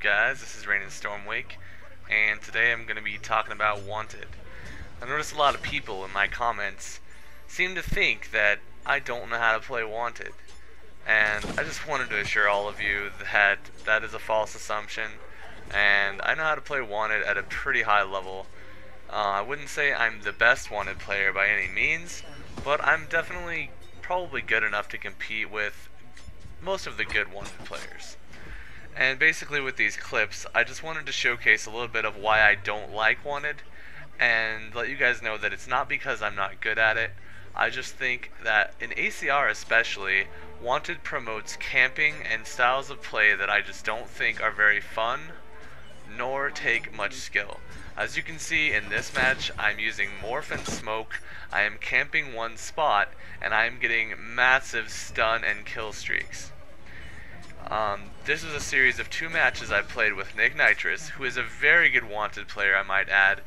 guys? This is RaininStormwake, and today I'm going to be talking about Wanted. I noticed a lot of people in my comments seem to think that I don't know how to play Wanted, and I just wanted to assure all of you that that is a false assumption, and I know how to play Wanted at a pretty high level. I wouldn't say I'm the best Wanted player by any means, but I'm definitely probably good enough to compete with most of the good Wanted players. And basically with these clips, I just wanted to showcase a little bit of why I don't like Wanted, and let you guys know that it's not because I'm not good at it. I just think that in ACR especially, Wanted promotes camping and styles of play that I just don't think are very fun, nor take much skill. As you can see in this match, I'm using morph and smoke, I am camping one spot, and I am getting massive stun and kill streaks. This is a series of 2 matches I played with Nick Nitrous, who is a very good Wanted player, I might add.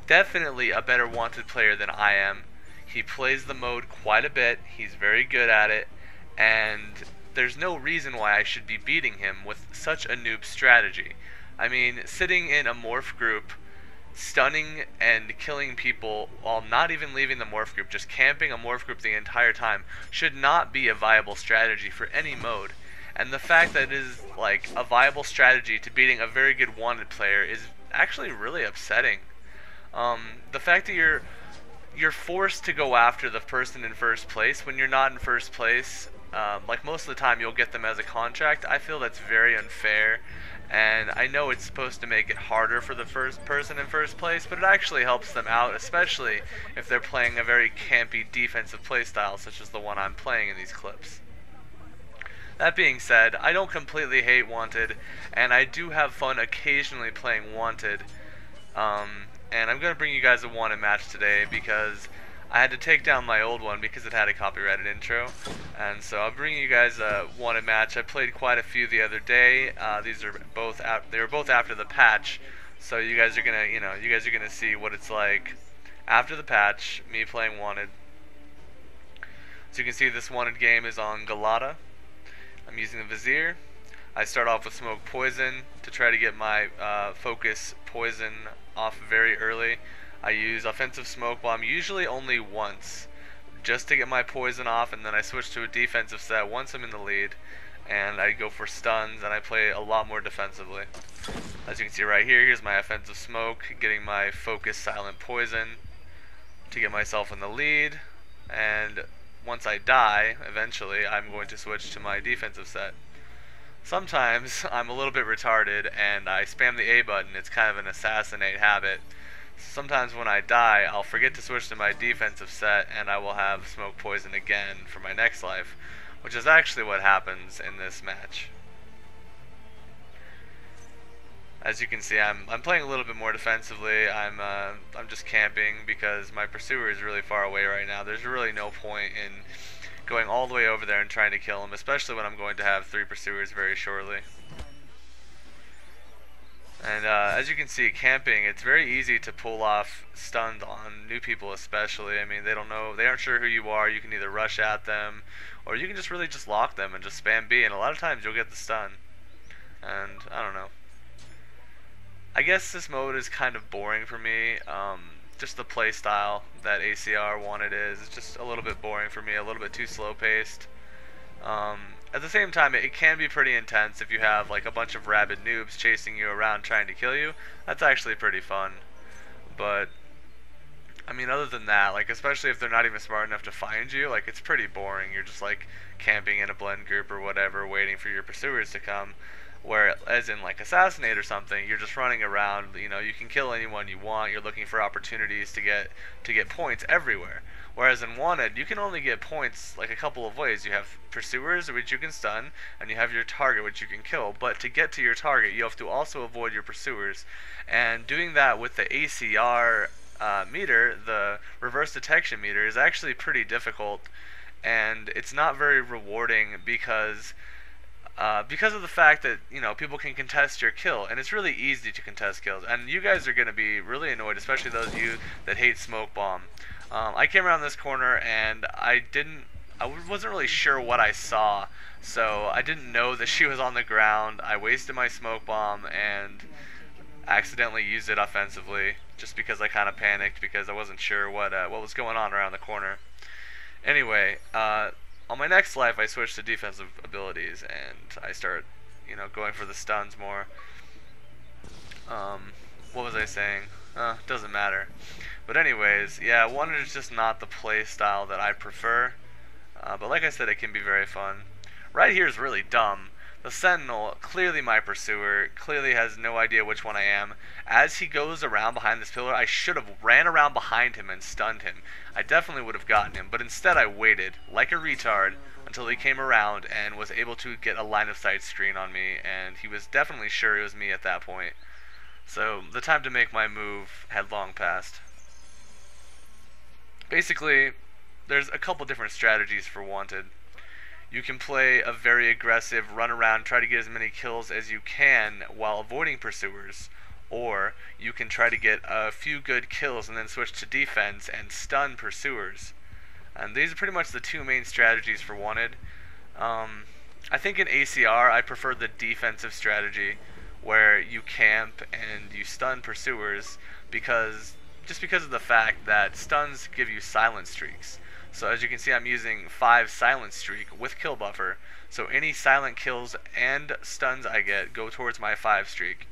Definitely a better Wanted player than I am. He plays the mode quite a bit, he's very good at it, and there's no reason why I should be beating him with such a noob strategy. I mean, sitting in a morph group, stunning and killing people while not even leaving the morph group, just camping a morph group the entire time, should not be a viable strategy for any mode. And the fact that it is like a viable strategy to beating a very good Wanted player is actually really upsetting. The fact that you're forced to go after the person in first place when you're not in first place, like most of the time you'll get them as a contract, I feel that's very unfair. And I know it's supposed to make it harder for the first person in first place, but it actually helps them out, especially if they're playing a very campy defensive playstyle such as the one I'm playing in these clips. That being said, I don't completely hate Wanted, and I do have fun occasionally playing Wanted. And I'm going to bring you guys a Wanted match today because I had to take down my old one because it had a copyrighted intro. And so I'll bring you guys a Wanted match. I played quite a few the other day. They were both after the patch, so you guys are gonna see what it's like after the patch, me playing Wanted. So you can see this Wanted game is on Galata. I'm using the Vizier. I start off with Smoke Poison to try to get my focus poison off very early. I use Offensive Smoke Bomb usually only once, just to get my poison off, and then I switch to a defensive set once I'm in the lead, and I go for stuns, and I play a lot more defensively. As you can see right here, here's my Offensive Smoke, getting my Focus Silent Poison to get myself in the lead, and once I die, eventually, I'm going to switch to my defensive set. Sometimes I'm a little bit retarded and I spam the A button. It's kind of an assassinate habit. Sometimes when I die, I'll forget to switch to my defensive set and I will have Smoke Poison again for my next life, which is actually what happens in this match. As you can see, I'm playing a little bit more defensively. I'm just camping because my pursuer is really far away right now. There's really no point in going all the way over there and trying to kill him, especially when I'm going to have 3 pursuers very shortly. And as you can see, camping, it's very easy to pull off stuns on new people especially. I mean, they don't know, they aren't sure who you are. You can either rush at them, or you can just really just lock them and just spam B, and a lot of times you'll get the stun. And I don't know. I guess this mode is kind of boring for me. Just the play style that ACR Wanted is just a little bit boring for me, a little bit too slow paced. At the same time, it can be pretty intense if you have like a bunch of rabid noobs chasing you around trying to kill you. That's actually pretty fun. But I mean, other than that, like especially if they're not even smart enough to find you, like it's pretty boring. You're just like camping in a blend group or whatever, waiting for your pursuers to come. Whereas in like Assassinate or something, you're just running around, you know, you can kill anyone you want, you're looking for opportunities to get points everywhere. Whereas in Wanted, you can only get points like a couple of ways. You have pursuers, which you can stun, and you have your target, which you can kill. But to get to your target, you have to also avoid your pursuers. And doing that with the ACR meter, the reverse detection meter, is actually pretty difficult. And it's not very rewarding because of the fact that, you know, people can contest your kill, and it's really easy to contest kills, and you guys are going to be really annoyed, especially those of you that hate Smoke Bomb. I came around this corner and I didn't wasn't really sure what I saw, so I didn't know that she was on the ground. I wasted my smoke bomb and accidentally used it offensively just because I kind of panicked because I wasn't sure what was going on around the corner. Anyway, on my next life I switched to defensive abilities and I start, going for the stuns more. What was I saying? Doesn't matter. But anyways, yeah, Wanted is just not the play style that I prefer. But like I said, it can be very fun. Right here is really dumb. The Sentinel, clearly my pursuer, clearly has no idea which one I am. As he goes around behind this pillar, I should have ran around behind him and stunned him. I definitely would have gotten him, but instead I waited, like a retard, until he came around and was able to get a line of sight screen on me, and he was definitely sure it was me at that point. So the time to make my move had long passed. Basically, there's a couple different strategies for Wanted. You can play a very aggressive run around, try to get as many kills as you can while avoiding pursuers, or you can try to get a few good kills and then switch to defense and stun pursuers. And these are pretty much the two main strategies for Wanted. I think in ACR I prefer the defensive strategy where you camp and you stun pursuers because of the fact that stuns give you silent streaks. So as you can see, I'm using 5 silent streak with kill buffer, so any silent kills and stuns I get go towards my 5 streak.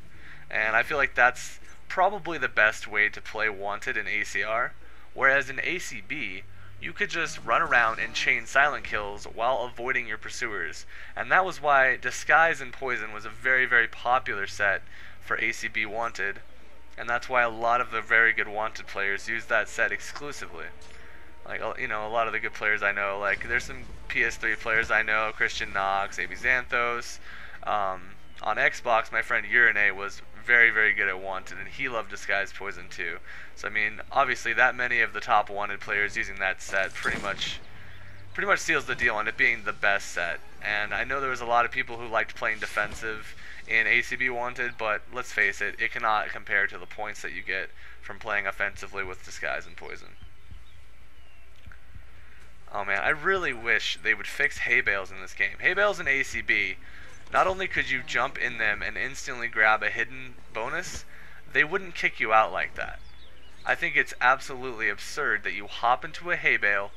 And I feel like that's probably the best way to play Wanted in ACR, whereas in ACB you could just run around and chain silent kills while avoiding your pursuers. And that was why Disguise and Poison was a very, very popular set for ACB Wanted, and that's why a lot of the very good Wanted players use that set exclusively. Like, a lot of the good players I know, like, there's some PS3 players I know, Christian Knox, AB Xanthos. On Xbox, my friend Urine was very, very good at Wanted, and he loved Disguise Poison too. So, I mean, obviously that many of the top Wanted players using that set pretty much seals the deal on it being the best set. And I know there was a lot of people who liked playing defensive in ACB Wanted, but let's face it, it cannot compare to the points that you get from playing offensively with Disguise and Poison. Oh man, I really wish they would fix hay bales in this game. Hay bales in ACB, not only could you jump in them and instantly grab a hidden bonus, they wouldn't kick you out like that. I think it's absolutely absurd that you hop into a hay bale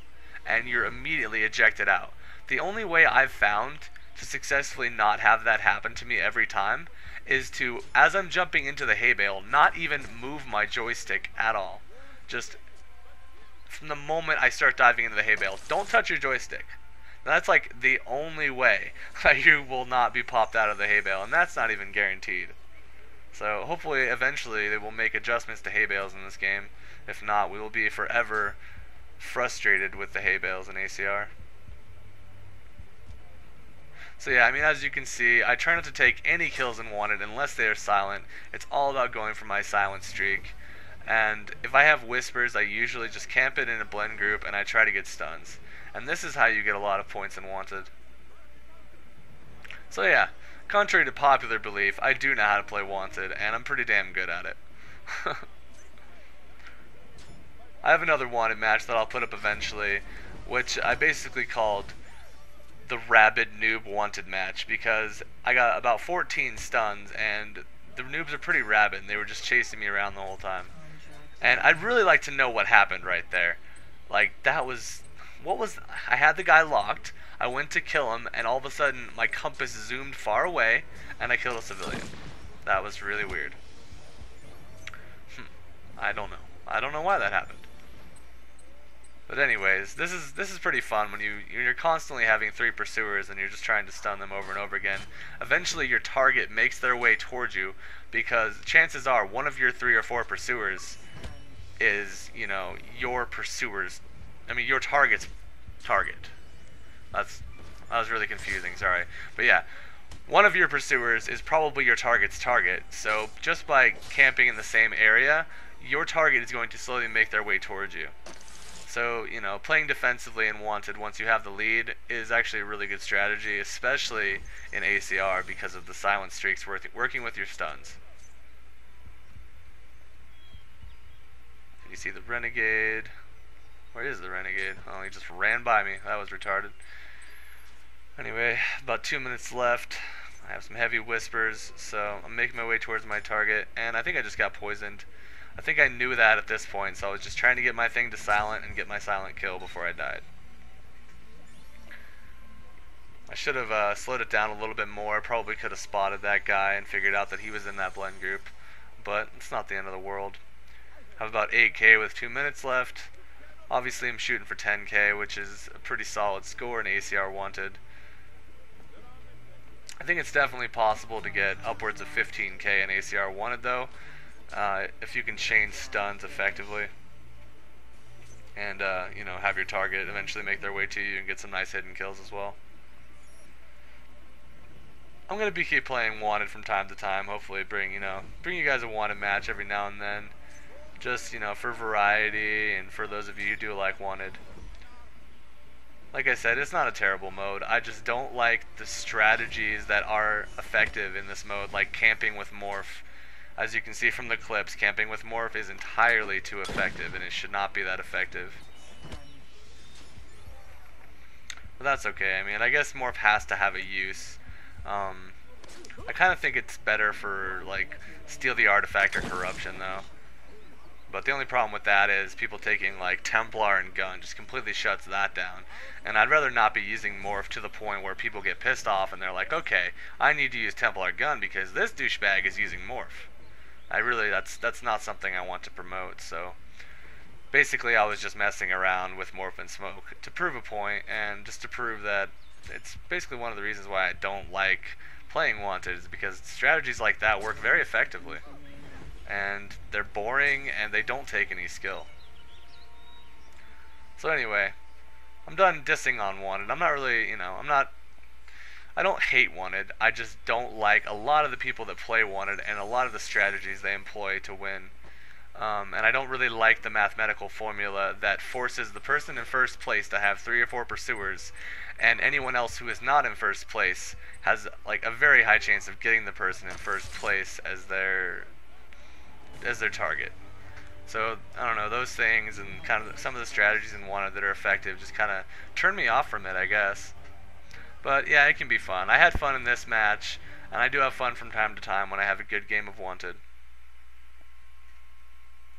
and you're immediately ejected out. The only way I've found to successfully not have that happen to me every time is to, as I'm jumping into the hay bale, not even move my joystick at all. Just from the moment I start diving into the hay bale, don't touch your joystick. Now, that's like the only way that you will not be popped out of the hay bale, and that's not even guaranteed. So hopefully eventually they will make adjustments to hay bales in this game. If not, we will be forever frustrated with the hay bales in ACR. So yeah, I mean, as you can see, I try not to take any kills in Wanted unless they are silent. It's all about going for my silent streak. And if I have whispers, I usually just camp it in a blend group and I try to get stuns. And this is how you get a lot of points in Wanted. So yeah, contrary to popular belief, I do know how to play Wanted, and I'm pretty damn good at it. I have another Wanted match that I'll put up eventually, which I basically called the Rabid Noob Wanted match, because I got about 14 stuns, and the noobs are pretty rabid, and they were just chasing me around the whole time. And I'd really like to know what happened right there. Like, I had the guy locked, I went to kill him, and all of a sudden my compass zoomed far away, and I killed a civilian. That was really weird. I don't know. I don't know why that happened. But anyways, this is pretty fun when you're constantly having 3 pursuers and you're just trying to stun them over and over again. Eventually your target makes their way towards you, because chances are one of your 3 or 4 pursuers is, your target's target. That was really confusing, sorry. But yeah, one of your pursuers is probably your target's target. So just by camping in the same area, your target is going to slowly make their way towards you. So, playing defensively in Wanted once you have the lead is actually a really good strategy, especially in ACR because of the silent streaks working with your stuns. You see the Renegade. Where is the renegade? Oh, he just ran by me. That was retarded. Anyway, about 2 minutes left. I have some heavy whispers, so I'm making my way towards my target, and I think I just got poisoned. I think I knew that at this point, so I was just trying to get my thing to silent and get my silent kill before I died. I should have slowed it down a little bit more. Probably could have spotted that guy and figured out that he was in that blend group, but it's not the end of the world. I have about 8k with 2 minutes left. Obviously I'm shooting for 10k, which is a pretty solid score in ACR wanted. I think it's definitely possible to get upwards of 15k in ACR wanted though, if you can chain stuns effectively and you know, have your target eventually make their way to you and get some nice hidden kills as well. I'm gonna keep playing wanted from time to time. Hopefully bring you guys a wanted match every now and then, just for variety and for those of you who do like wanted. Like I said, it's not a terrible mode. I just don't like the strategies that are effective in this mode, like camping with morph. As you can see from the clips, camping with morph is entirely too effective, and it should not be that effective. But that's okay. I mean, I guess morph has to have a use. I kind of think it's better for, like, steal the artifact or corruption, though. But the only problem with that is people taking, like, Templar and gun just completely shuts that down. And I'd rather not be using morph to the point where people get pissed off and they're like, okay, I need to use Templar gun because this douchebag is using morph. That's not something I want to promote, so basically I was just messing around with morph and smoke to prove a point, and just to prove that it's basically one of the reasons why I don't like playing wanted, is because strategies like that work very effectively. And they're boring and they don't take any skill. So anyway, I'm done dissing on wanted. I'm not really, I don't hate wanted. I just don't like a lot of the people that play wanted and a lot of the strategies they employ to win. And I don't really like the mathematical formula that forces the person in first place to have 3 or 4 pursuers, and anyone else who is not in first place has like a very high chance of getting the person in first place as their target. So I don't know, those things and kind of some of the strategies in wanted that are effective just kind of turn me off from it, I guess. But yeah, it can be fun. I had fun in this match, and I do have fun from time to time when I have a good game of wanted.